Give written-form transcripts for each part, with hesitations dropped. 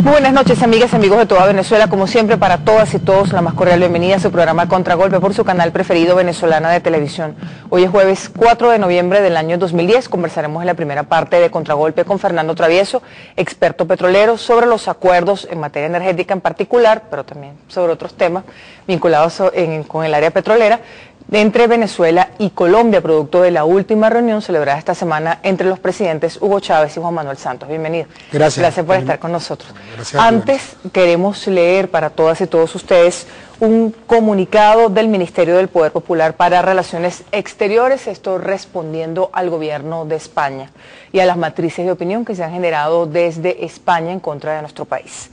Muy buenas noches, amigas y amigos de toda Venezuela. Como siempre, para todas y todos, la más cordial bienvenida a su programa Contragolpe por su canal preferido Venezolana de Televisión. Hoy es jueves 4 de noviembre del año 2010. Conversaremos en la primera parte de Contragolpe con Fernando Travieso, experto petrolero, sobre los acuerdos en materia energética en particular, pero también sobre otros temas vinculados con el área petrolera, entre Venezuela y Colombia, producto de la última reunión celebrada esta semana entre los presidentes Hugo Chávez y Juan Manuel Santos. Bienvenido. Gracias. Gracias por estar con nosotros. Gracias. Antes, queremos leer para todas y todos ustedes un comunicado del Ministerio del Poder Popular para Relaciones Exteriores, esto respondiendo al gobierno de España y a las matrices de opinión que se han generado desde España en contra de nuestro país.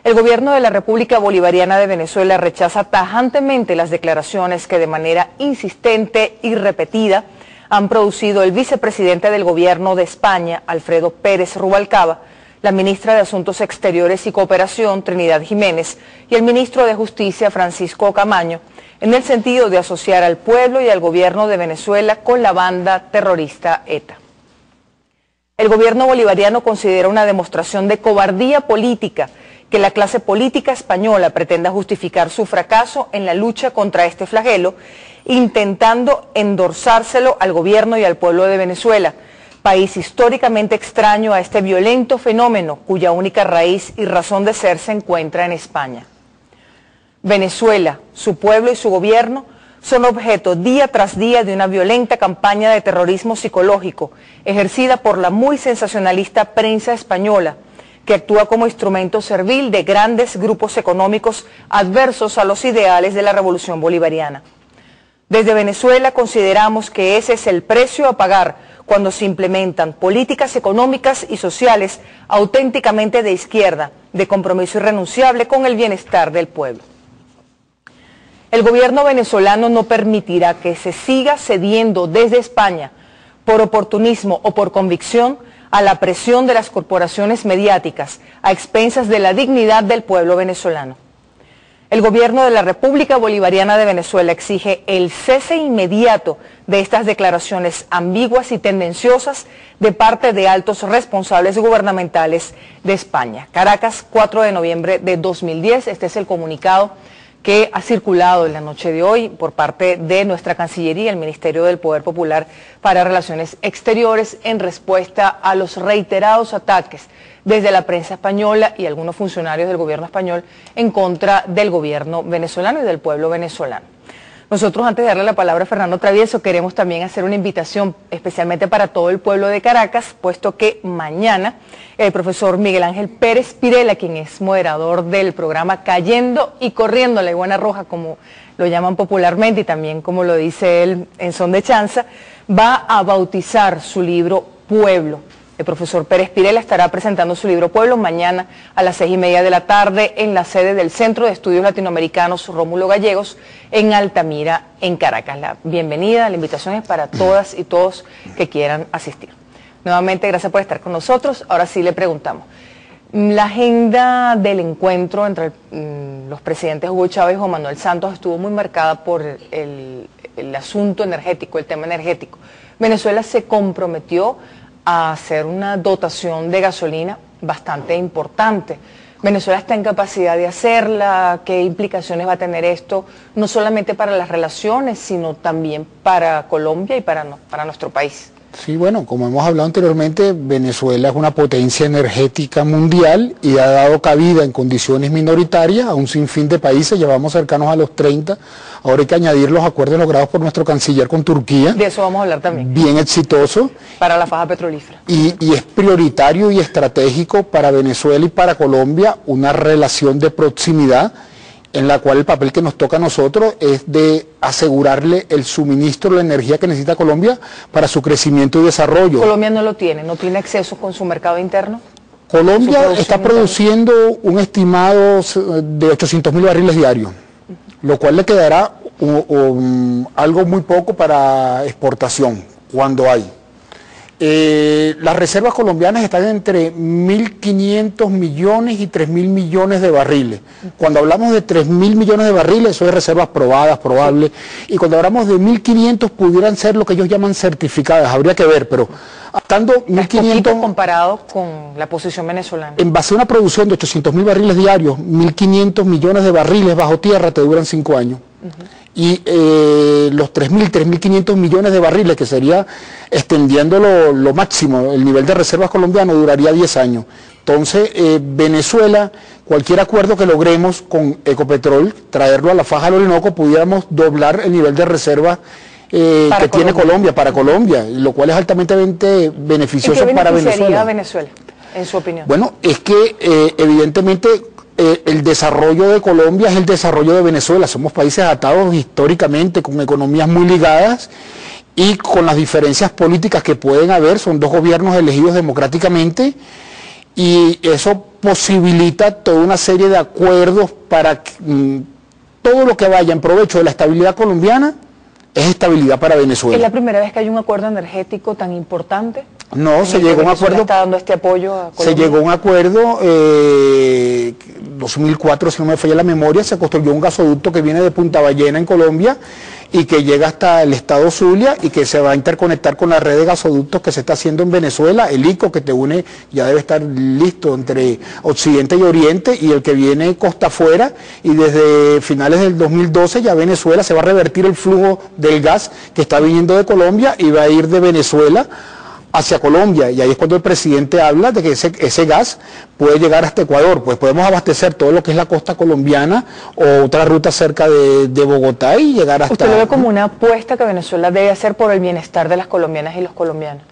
El gobierno de la República Bolivariana de Venezuela rechaza tajantemente las declaraciones que de manera insistente y repetida han producido el vicepresidente del gobierno de España, Alfredo Pérez Rubalcaba, la ministra de Asuntos Exteriores y Cooperación, Trinidad Jiménez, y el ministro de Justicia, Francisco Camaño, en el sentido de asociar al pueblo y al gobierno de Venezuela con la banda terrorista ETA. El gobierno bolivariano considera una demostración de cobardía política que la clase política española pretenda justificar su fracaso en la lucha contra este flagelo, intentando endorsárselo al gobierno y al pueblo de Venezuela, país históricamente extraño a este violento fenómeno cuya única raíz y razón de ser se encuentra en España. Venezuela, su pueblo y su gobierno son objeto día tras día de una violenta campaña de terrorismo psicológico ejercida por la muy sensacionalista prensa española, que actúa como instrumento servil de grandes grupos económicos adversos a los ideales de la revolución bolivariana. Desde Venezuela consideramos que ese es el precio a pagar cuando se implementan políticas económicas y sociales auténticamente de izquierda, de compromiso irrenunciable con el bienestar del pueblo. El gobierno venezolano no permitirá que se siga cediendo desde España, por oportunismo o por convicción, a la presión de las corporaciones mediáticas, a expensas de la dignidad del pueblo venezolano. El gobierno de la República Bolivariana de Venezuela exige el cese inmediato de estas declaraciones ambiguas y tendenciosas de parte de altos responsables gubernamentales de España. Caracas, 4 de noviembre de 2010, este es el comunicado que ha circulado en la noche de hoy por parte de nuestra Cancillería, el Ministerio del Poder Popular para Relaciones Exteriores, en respuesta a los reiterados ataques desde la prensa española y algunos funcionarios del gobierno español en contra del gobierno venezolano y del pueblo venezolano. Nosotros, antes de darle la palabra a Fernando Travieso, queremos también hacer una invitación especialmente para todo el pueblo de Caracas, puesto que mañana el profesor Miguel Ángel Pérez Pirela, quien es moderador del programa Cayendo y Corriendo, la iguana roja, como lo llaman popularmente, y también como lo dice él en son de chanza, va a bautizar su libro Pueblo. El profesor Pérez Pirela estará presentando su libro Pueblo mañana a las 6:30 de la tarde en la sede del Centro de Estudios Latinoamericanos Rómulo Gallegos en Altamira, en Caracas. La bienvenida, la invitación es para todas y todos que quieran asistir. Nuevamente, gracias por estar con nosotros. Ahora sí le preguntamos. La agenda del encuentro entre los presidentes Hugo Chávez y Juan Manuel Santos estuvo muy marcada por el asunto energético, el tema energético. Venezuela se comprometió a hacer una dotación de gasolina bastante importante. Venezuela está en capacidad de hacerla. ¿Qué implicaciones va a tener esto, no solamente para las relaciones, sino también para Colombia y para nuestro país? Sí, bueno, como hemos hablado anteriormente, Venezuela es una potencia energética mundial y ha dado cabida en condiciones minoritarias a un sinfín de países, llevamos cercanos a los 30, ahora hay que añadir los acuerdos logrados por nuestro canciller con Turquía. De eso vamos a hablar también. Bien exitoso. Para la faja petrolífera. Y es prioritario y estratégico para Venezuela y para Colombia una relación de proximidad, en la cual el papel que nos toca a nosotros es de asegurarle el suministro de la energía que necesita Colombia para su crecimiento y desarrollo. Colombia no lo tiene, no tiene acceso con su mercado interno. Colombia está produciendo un estimado de 800.000 barriles diarios, lo cual le quedará algo muy poco para exportación, cuando hay. Las reservas colombianas están entre 1.500 millones y 3.000 millones de barriles. Cuando hablamos de 3.000 millones de barriles, eso es reservas probadas, probables, y cuando hablamos de 1.500 pudieran ser lo que ellos llaman certificadas, habría que ver, pero estando 1.500... comparado con la posición venezolana. En base a una producción de 800.000 barriles diarios, 1.500 millones de barriles bajo tierra te duran 5 años. Y los 3.500 millones de barriles, que sería extendiendo lo máximo, el nivel de reservas colombiano duraría 10 años. Entonces, Venezuela, cualquier acuerdo que logremos con Ecopetrol, traerlo a la faja del Orinoco, pudiéramos doblar el nivel de reservas que tiene Colombia, para Colombia, lo cual es altamente beneficioso para Venezuela. ¿En qué beneficiaría a Venezuela, en su opinión? Bueno, es que evidentemente... el desarrollo de Colombia es el desarrollo de Venezuela. Somos países atados históricamente, con economías muy ligadas y con las diferencias políticas que pueden haber. Son dos gobiernos elegidos democráticamente y eso posibilita toda una serie de acuerdos para que todo lo que vaya en provecho de la estabilidad colombiana es estabilidad para Venezuela. ¿Es la primera vez que hay un acuerdo energético tan importante? No, se llegó a un acuerdo. ¿Está dando este apoyo a Colombia? Se llegó a un acuerdo, 2004, si no me falla la memoria, se construyó un gasoducto que viene de Punta Ballena en Colombia y que llega hasta el estado Zulia y que se va a interconectar con la red de gasoductos que se está haciendo en Venezuela. El ICO, que te une, ya debe estar listo entre Occidente y Oriente, y el que viene costa afuera, y desde finales del 2012 ya Venezuela se va a revertir el flujo del gas que está viniendo de Colombia y va a ir de Venezuela hacia Colombia, y ahí es cuando el presidente habla de que ese gas puede llegar hasta Ecuador. Pues podemos abastecer todo lo que es la costa colombiana o otra ruta cerca de Bogotá y llegar hasta... ¿Usted lo ve como una apuesta que Venezuela debe hacer por el bienestar de las colombianas y los colombianos?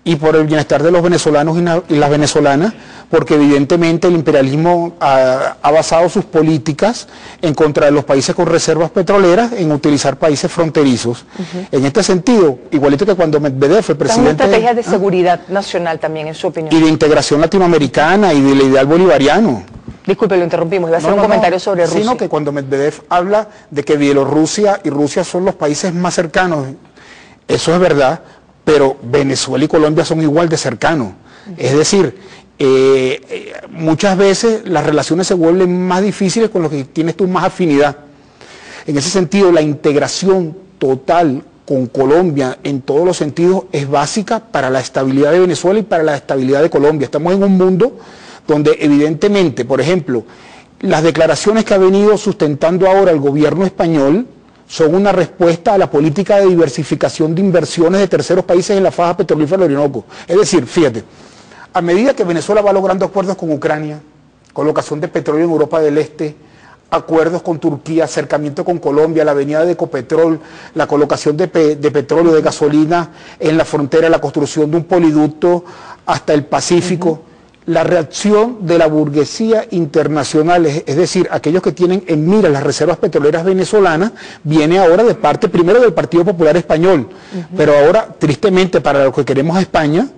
Y por el bienestar de los venezolanos y las venezolanas, porque evidentemente el imperialismo ha basado sus políticas en contra de los países con reservas petroleras, en utilizar países fronterizos. En este sentido, igualito que cuando Medvedev, el presidente... Es una estrategia de seguridad nacional también, en su opinión. Y de integración latinoamericana y del ideal bolivariano. Disculpe, lo interrumpimos, iba a hacer un comentario sobre Rusia. Sino que cuando Medvedev habla de que Bielorrusia y Rusia son los países más cercanos, eso es verdad, pero Venezuela y Colombia son igual de cercanos. Es decir, muchas veces las relaciones se vuelven más difíciles con los que tienes tú más afinidad. En ese sentido, la integración total con Colombia en todos los sentidos es básica para la estabilidad de Venezuela y para la estabilidad de Colombia. Estamos en un mundo donde evidentemente, por ejemplo, las declaraciones que ha venido sustentando ahora el gobierno español son una respuesta a la política de diversificación de inversiones de terceros países en la faja petrolífera del Orinoco. Es decir, fíjate, a medida que Venezuela va logrando acuerdos con Ucrania, colocación de petróleo en Europa del Este, acuerdos con Turquía, acercamiento con Colombia, la venida de Ecopetrol, la colocación de petróleo, de gasolina en la frontera, la construcción de un poliducto hasta el Pacífico, la reacción de la burguesía internacional, es decir, aquellos que tienen en mira las reservas petroleras venezolanas, viene ahora de parte primero del Partido Popular Español, pero ahora, tristemente, para lo que queremos a España,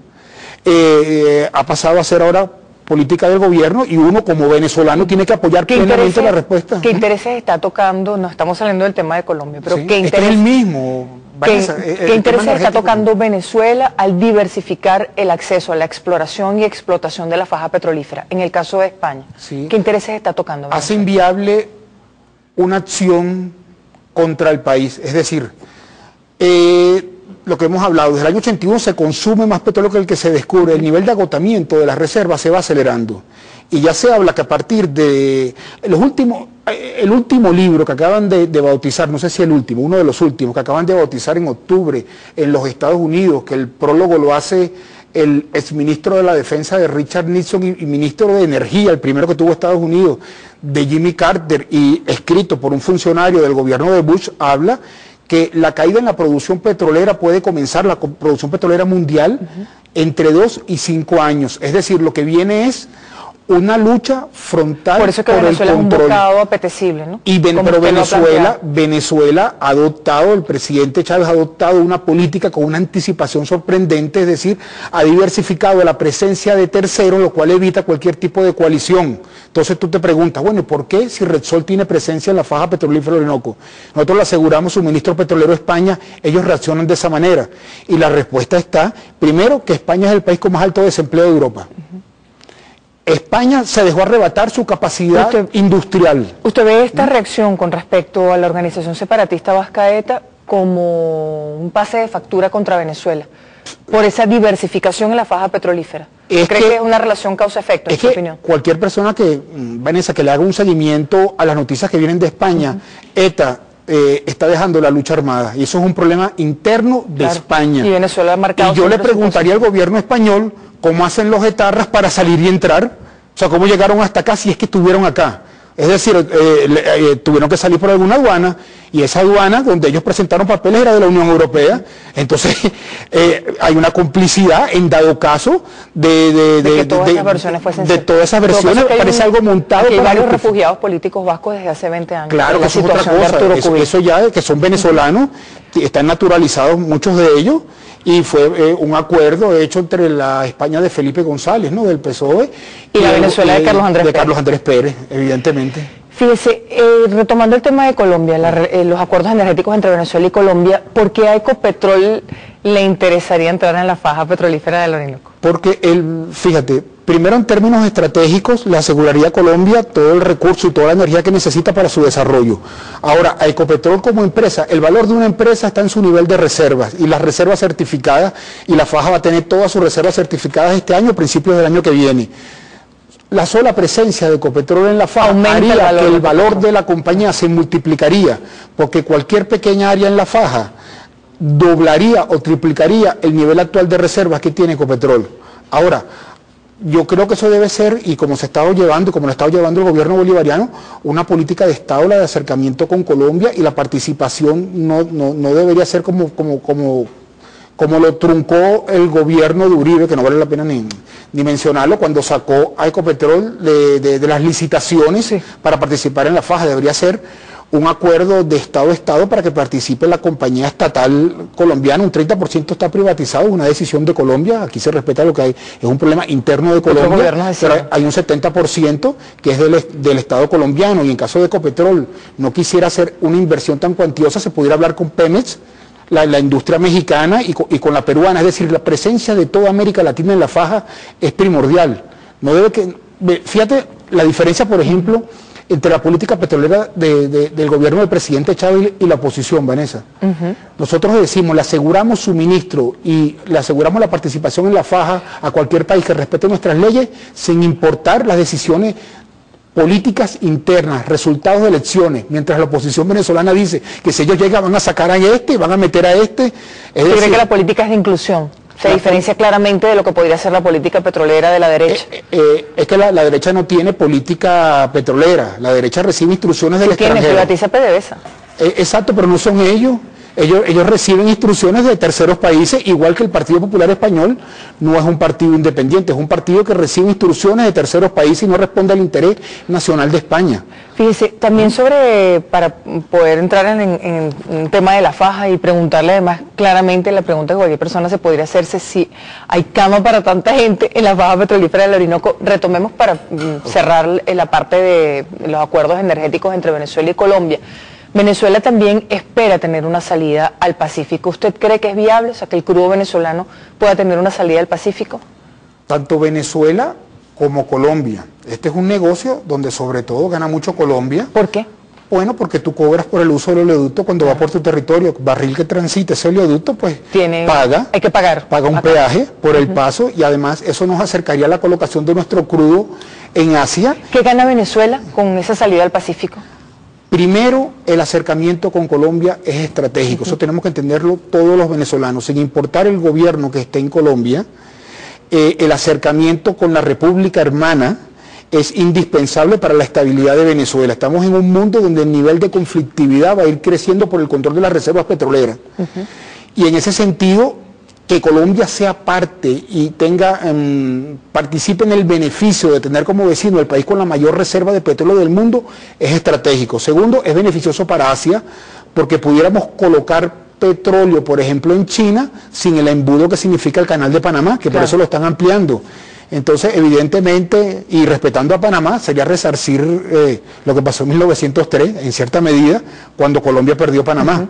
ha pasado a ser ahora política del gobierno, y uno como venezolano tiene que apoyar plenamente la respuesta. ¿Qué intereses está tocando? No estamos saliendo del tema de Colombia, pero sí, ¿qué intereses? Es el mismo. ¿Qué intereses está tocando Venezuela al diversificar el acceso a la exploración y explotación de la faja petrolífera? En el caso de España, sí. ¿Qué intereses está tocando Venezuela? Hace inviable una acción contra el país, es decir, lo que hemos hablado, desde el año 81 se consume más petróleo que el que se descubre, el nivel de agotamiento de las reservas se va acelerando, y ya se habla que a partir de el último libro que acaban de bautizar, no sé si el último, uno de los últimos que acaban de bautizar en octubre en los Estados Unidos, que el prólogo lo hace el exministro de la Defensa de Richard Nixon y ministro de Energía, el primero que tuvo Estados Unidos, de Jimmy Carter, y escrito por un funcionario del gobierno de Bush, habla que la caída en la producción petrolera puede comenzar, la producción petrolera mundial, entre 2 y 5 años. Es decir, lo que viene es una lucha frontal por eso que por Venezuela el control. Es un bocado apetecible, ¿no? Pero Venezuela ha adoptado, el presidente Chávez ha adoptado una política con una anticipación sorprendente, es decir, ha diversificado la presencia de terceros, lo cual evita cualquier tipo de coalición. Entonces tú te preguntas, bueno, ¿por qué si Repsol tiene presencia en la faja petrolífera Orinoco? Nosotros le aseguramos suministro petrolero a España, ellos reaccionan de esa manera. Y la respuesta está, primero, que España es el país con más alto desempleo de Europa. España se dejó arrebatar su capacidad industrial. ¿Usted ve esta reacción con respecto a la organización separatista Vasca ETA como un pase de factura contra Venezuela por esa diversificación en la faja petrolífera? ¿Cree que es una relación causa-efecto, en su opinión? Cualquier persona Vanessa, que le haga un seguimiento a las noticias que vienen de España, ETA está dejando la lucha armada, y eso es un problema interno de España. Y Venezuela ha marcado. Y yo le preguntaría al gobierno español cómo hacen los etarras para salir y entrar, o sea, cómo llegaron hasta acá si es que estuvieron acá. Es decir, tuvieron que salir por alguna aduana, y esa aduana donde ellos presentaron papeles era de la Unión Europea. Entonces hay una complicidad en dado caso de que todas esas versiones fuesen de todas esas versiones. Parece algo montado. Hay varios refugiados políticos vascos desde hace 20 años. Claro, que eso es otra cosa. Eso ya que son venezolanos, están naturalizados muchos de ellos, y fue un acuerdo hecho entre la España de Felipe González, ¿no?, del PSOE, y la Venezuela de Carlos Andrés Pérez, evidentemente. Fíjese, retomando el tema de Colombia, los acuerdos energéticos entre Venezuela y Colombia, ¿por qué a Ecopetrol le interesaría entrar en la faja petrolífera del Orinoco? Porque, fíjate, primero en términos estratégicos le aseguraría a Colombia todo el recurso y toda la energía que necesita para su desarrollo. Ahora, a Ecopetrol como empresa, el valor de una empresa está en su nivel de reservas, y las reservas certificadas, y la faja va a tener todas sus reservas certificadas este año, a principios del año que viene. La sola presencia de Ecopetrol en la faja haría que el valor de la compañía se multiplicaría, porque cualquier pequeña área en la faja doblaría o triplicaría el nivel actual de reservas que tiene Ecopetrol. Ahora, yo creo que eso debe ser, y como se ha estado llevando, como lo ha estado llevando el gobierno bolivariano, una política de Estado, la de acercamiento con Colombia, y la participación no debería ser como lo truncó el gobierno de Uribe, que no vale la pena ni mencionarlo, cuando sacó a Ecopetrol de las licitaciones para participar en la faja. Debería ser un acuerdo de Estado a Estado para que participe la compañía estatal colombiana. Un 30% está privatizado, una decisión de Colombia, aquí se respeta lo que hay, es un problema interno de Colombia, pero hay un 70% que es del Estado colombiano, y en caso de Ecopetrol no quisiera hacer una inversión tan cuantiosa, se pudiera hablar con Pemex, la industria mexicana, y con la peruana. Es decir, la presencia de toda América Latina en la faja es primordial. No debe que, fíjate la diferencia, por ejemplo, entre la política petrolera del gobierno del presidente Chávez y la oposición, Vanessa. Nosotros decimos, le aseguramos suministro y le aseguramos la participación en la faja a cualquier país que respete nuestras leyes, sin importar las decisiones políticas internas, resultados de elecciones, mientras la oposición venezolana dice que si ellos llegan van a sacar a este, van a meter a este. ¿Yo creo que la política es de inclusión? Se diferencia claramente de lo que podría ser la política petrolera de la derecha. Es que la derecha no tiene política petrolera, la derecha recibe instrucciones del extranjero. Privatiza PDVSA. Exacto, pero no son ellos. Ellos reciben instrucciones de terceros países, igual que el Partido Popular Español no es un partido independiente, es un partido que recibe instrucciones de terceros países y no responde al interés nacional de España. Fíjese, también para poder entrar en un tema de la faja y preguntarle además claramente, la pregunta que cualquier persona se podría hacerse, si hay cama para tanta gente en la faja petrolífera del Orinoco. Retomemos para cerrar la parte de los acuerdos energéticos entre Venezuela y Colombia. Venezuela también espera tener una salida al Pacífico. ¿Usted cree que es viable, o sea, que el crudo venezolano pueda tener una salida al Pacífico? Tanto Venezuela como Colombia. Este es un negocio donde sobre todo gana mucho Colombia. ¿Por qué? Bueno, porque tú cobras por el uso del oleoducto cuando va por tu territorio. Barril que transite ese oleoducto, pues hay que pagar. Paga un peaje por el paso, y además eso nos acercaría a la colocación de nuestro crudo en Asia. ¿Qué gana Venezuela con esa salida al Pacífico? Primero, el acercamiento con Colombia es estratégico, eso tenemos que entenderlo todos los venezolanos, sin importar el gobierno que esté en Colombia. El acercamiento con la República Hermana es indispensable para la estabilidad de Venezuela. Estamos en un mundo donde el nivel de conflictividad va a ir creciendo por el control de las reservas petroleras. Y en ese sentido, que Colombia sea parte y tenga participe en el beneficio de tener como vecino el país con la mayor reserva de petróleo del mundo es estratégico. Segundo, es beneficioso para Asia porque pudiéramos colocar petróleo, por ejemplo, en China sin el embudo que significa el Canal de Panamá, que por eso lo están ampliando. Entonces, evidentemente, y respetando a Panamá, sería resarcir lo que pasó en 1903, en cierta medida, cuando Colombia perdió Panamá.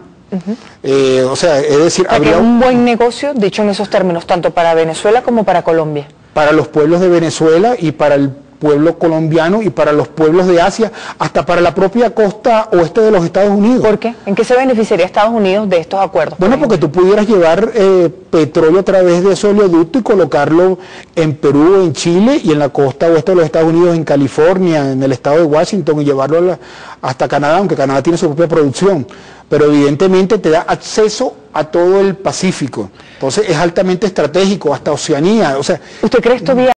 O sea, es decir, habría un buen negocio, dicho en esos términos, tanto para Venezuela como para Colombia. Para los pueblos de Venezuela y para el pueblo colombiano y para los pueblos de Asia, hasta para la propia costa oeste de los Estados Unidos. ¿Por qué? ¿En qué se beneficiaría Estados Unidos de estos acuerdos? Bueno, porque tú pudieras llevar petróleo a través de ese oleoducto y colocarlo en Perú, en Chile y en la costa oeste de los Estados Unidos, en California, en el estado de Washington y llevarlo hasta Canadá, aunque Canadá tiene su propia producción. Pero evidentemente te da acceso a todo el Pacífico. Entonces es altamente estratégico, hasta Oceanía. O sea, ¿usted cree esto viable?